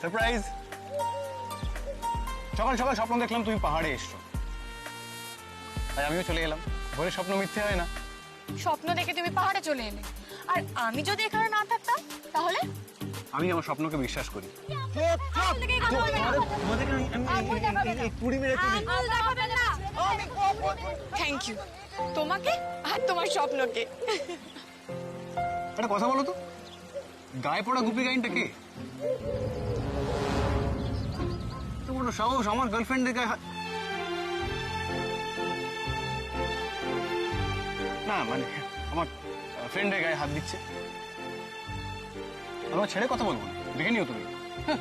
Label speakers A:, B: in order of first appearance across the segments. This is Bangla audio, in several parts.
A: সারপ্রাইজ। সকাল সকাল স্বপ্ন দেখলাম তুমি পাহাড়ে এসছো, তাই আমিও চলে এলাম। ভোরের স্বপ্ন মিথ্যে হয় না।
B: স্বপ্ন দেখে তুমি পাহাড়ে চলে এলে, আর আমি যদি এখানে না থাকতাম তাহলে?
A: আমি আমার স্বপ্নকে বিশ্বাস করি।
B: থ্যাংক ইউ তোমাকে আর তোমার স্বপ্নকে।
A: একটা কথা বলো তো, গায়ে পড়া গুপি গাইনটা কে? তোমার সাহস আমার গার্লফ্রেন্ডের গায়ে হাত? না মানে আমার ফ্রেন্ডের গায়ে হাত দিচ্ছে। আমার ছেড়ে কথা বলবো না, দেখে নিও তুমি। হ্যাঁ।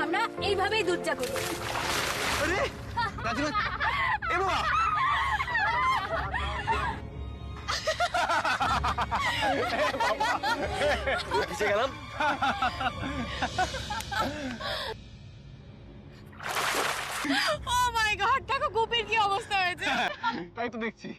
B: আমরা এইভাবেই দুধ চা করি।
A: আরে রাজু, এ বাবা, এসে গেলাম।
B: ও মাই গড, দেখো গুপির কি অবস্থা হয়েছে।
A: তাই তো দেখছি।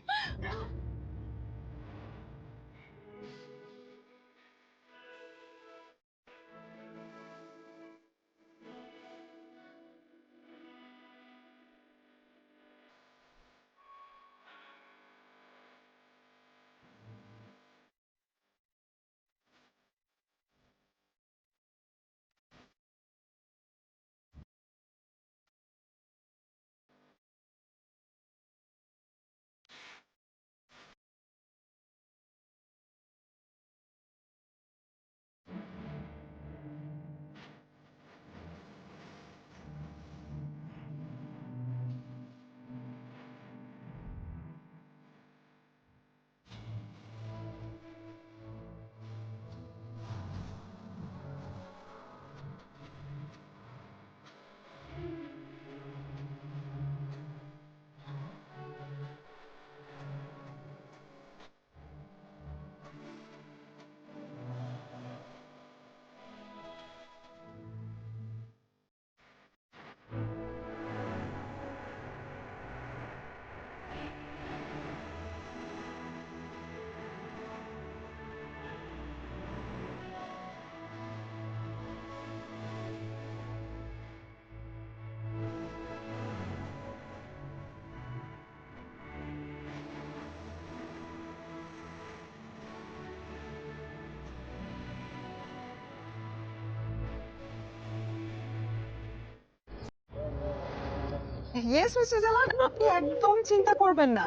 C: ইয়েস মিস্টার জামান, আপনি একদম চিন্তা করবেন না।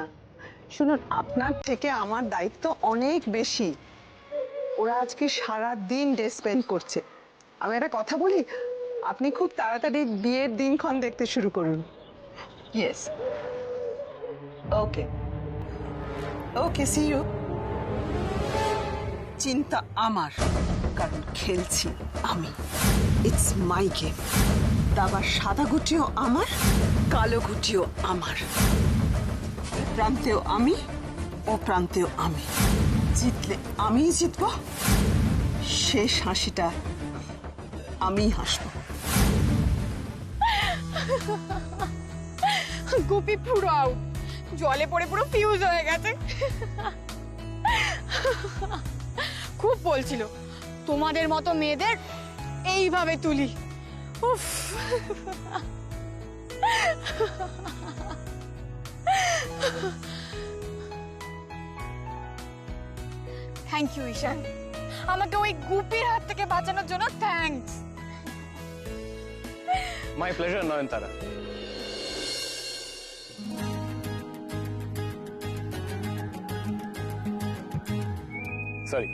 C: শুনুন, আপনার থেকে আমার দায়িত্ব অনেক বেশি। ওরা আজকে সারা দিন ডে স্পেন্ড করছে। আমি একটা কথা বলি, আপনি খুব তাড়াতাড়ি বিয়ের দিনক্ষণ দেখতে শুরু করুন। Yes, okay okay, see you. চিন্তা আমার, কারণ খেলছি আমি। It's my game. দাবার সাদা গুটিও আমার, কালো গুটিও আমার। এ প্রান্তেও আমি, ও প্রান্তেও আমি। জিতলে আমিই জিতবো, শেষ হাসিটা আমিই হাসবো।
B: গুপি পুরো আউট, জলে পড়ে পুরো ফিউজ হয়ে গেছে। খুব বলছিল তোমাদের মতো মেয়েদের এইভাবে তুলি। উফ, থ্যাংক ইউ ঈশান, আমাকে ওই গুপির হাত থেকে বাঁচানোর জন্য thanks.
A: My pleasure Nayantara. Sorry,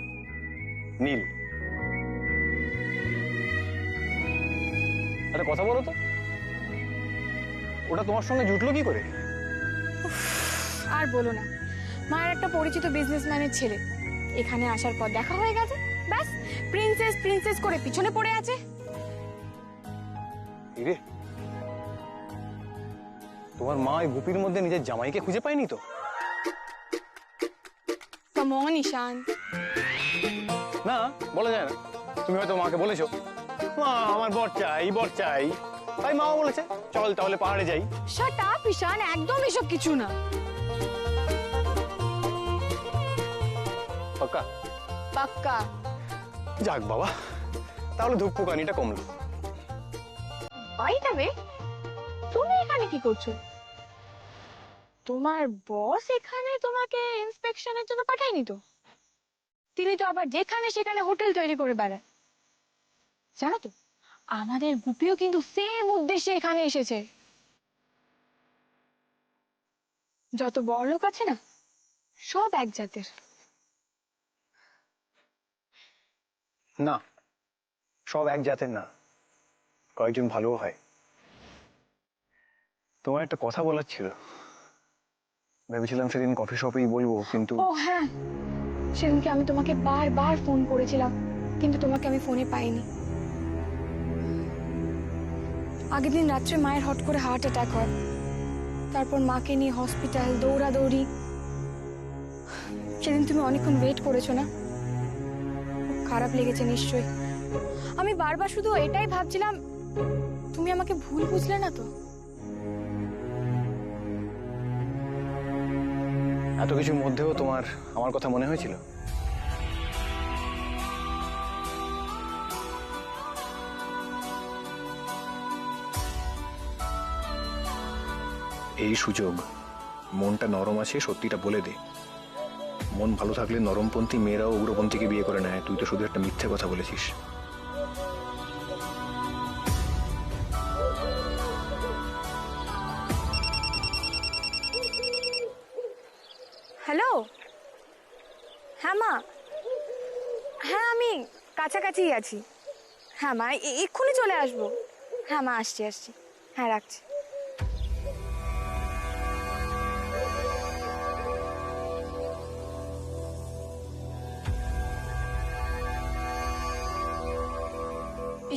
A: Neel. আরে কথা বলো তো, ওটা তোমার সঙ্গে জুটলো কি করে?
B: আর বলো না, মায়ের একটা পরিচিত বিজনেসম্যানের ছেলে, এখানে আসার পর দেখা হয়ে গেছে, ব্যাস প্রিন্সেস প্রিন্সেস করে পিছনে পড়ে আছে।
A: রে, তোমার মা এই গুপির মধ্যে নিজের জামাইকে খুঁজে পায়নি তো?
B: কাম অন ঈশান।
A: না, বলা যায় না। তুমি হয়তো মাকে বলেছো মা আমার বর চাই তাই মাও বলেছে চল তাহলে পাহাড়ে যাই।
B: শাট আপ ঈশান, একদম এসব কিছু না।
A: পাক্কা?
B: পাক্কা।
A: যাক বাবা, তাহলে ধূপকানিটা কমলো।
B: বাই দ্য ওয়ে, তুমি এখানে কি করছো? তোমার বস এখানে তোমাকে ইন্সপেকশনের জন্য পাঠায়নি তো? তিনি তো আবার যেখানে সেখানে হোটেল তৈরি করে বেড়ায়। জানো তো, আমাদের গুপিও কিন্তু সেম উদ্দেশ্যে এখানে এসেছে। যত বড় লোক আছে না, সব এক জাতের।
A: না, সব এক জাতের না, কয়েকজন ভালো হয়। তোমার একটা কথা বলার ছিল, ভেবেছিলাম সেদিন কফি শপেই বলবো, কিন্তু
B: ও হ্যাঁ, সেদিনকে আমি তোমাকে বারবার ফোন করেছিলাম, কিন্তু তোমাকে আমি ফোনে পাইনি। আগের দিন রাত্রে মায়ের হট করে হার্ট অ্যাটাক হয়, তারপর মাকে নিয়ে হসপিটাল দৌড়াদৌড়ি। সেদিন তুমি অনেকক্ষণ ওয়েট করেছো না? খুব খারাপ লেগেছে নিশ্চয়ই। আমি বারবার শুধু এটাই ভাবছিলাম, তুমি আমাকে ভুল বুঝলে না তো?
A: এত কিছুর মধ্যেও তোমার আমার কথা মনে হয়েছিল? এই সুযোগ, মনটা নরম আছে সত্যিটা বলে দে। মন ভালো থাকলে নরমপন্থী মেয়েরাও উগ্রপন্থীকে বিয়ে করে নেয়, তুই তো শুধু একটা মিথ্যে কথা বলেছিস।
B: হ্যালো, হ্যাঁ মা, হ্যাঁ আমি কাছাকাছি আছি। হ্যাঁ মা, এক্ষুনি চলে আসবো। হ্যাঁ মা, আসছি। হ্যাঁ, রাখছি।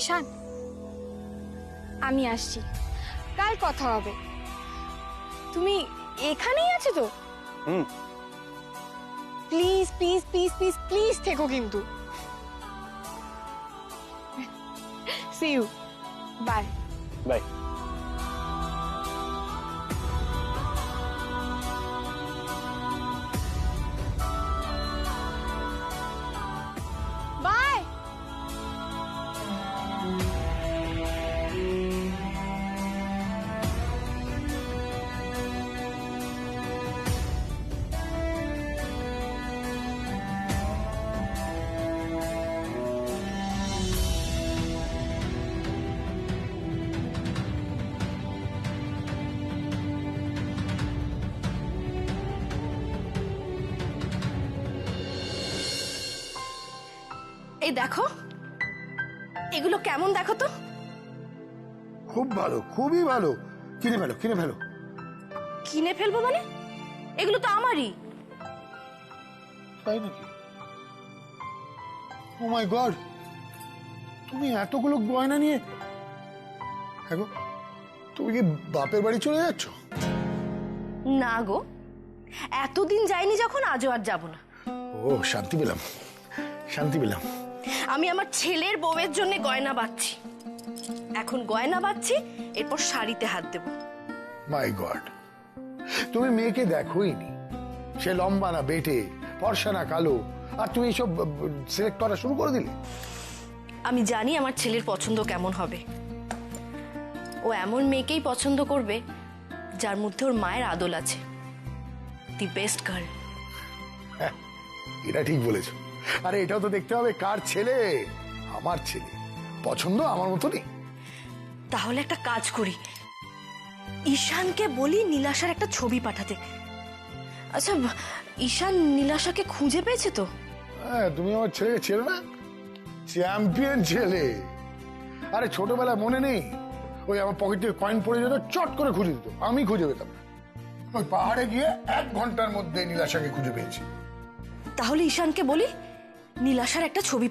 B: ঈশান, আমি আসছি, কাল কথা হবে। তুমি এখানেই আছো তো?
A: হুম।
B: Please please please please please থেকো কিন্তু। See you, bye.
A: Bye.
B: Bye.
D: এই দেখো, এগুলো কেমন দেখো তো।
E: খুব ভালো, খুবই ভালো। কিনে ফেলো।
D: কিনে ফেলবো মানে? এগুলো তো আমারই।
E: তাই নাকি? ও মাই গড, তুমি এতগুলো গয়না নিয়ে, হ্যাঁ গো, তুমি কি বাপের বাড়ি চলে যাচ্ছ?
D: না গো, এতদিন যাইনি যখন, আজও আর যাব না।
E: ও, শান্তি পেলাম।
D: আমি আমার ছেলের বউয়ের জন্য গয়না বাঁধছি। এখন গয়না বাঁধছি, এরপর শাড়িতে হাত দেব।
E: মাই গড, তুমি মেয়েকে দেখোই নি। সে লম্বা না বেটে, ফর্সা না কালো, আর তুমি এইসব সিলেক্ট করা শুরু করে দিলে।
D: আমি জানি আমার ছেলের পছন্দ কেমন হবে। ও এমন মেয়েকেই পছন্দ করবে যার মধ্যে ওর মায়ের আদল আছে। The best girl.
E: হ্যাঁ, এটা ঠিক বলেছো। আরে এটাও তো দেখতে হবে কার ছেলে। আমার ছেলে, পছন্দ আমার মতনই।
D: তাহলে একটা কাজ করি, ঈশানকে বলি নীলাশার একটা ছবি পাঠাতে। আচ্ছা, ঈশান নীলাশাকে খুঁজে পেয়েছে তো?
E: হ্যাঁ, তুমি আমার ছেলেকে ছেলে না, চ্যাম্পিয়ন ছেলে। আরে ছোটবেলায় মনে নেই, ওই আমার পকেটে কয়েন পড়ে যেত, চট করে খুঁজে দিত, আমি খুঁজে পেতাম না। ওই পাহাড়ে গিয়ে 1 ঘন্টার মধ্যে নীলাশাকে খুঁজে পেয়েছি।
D: তাহলে ঈশানকে বলি নীলাশার একটা ছবি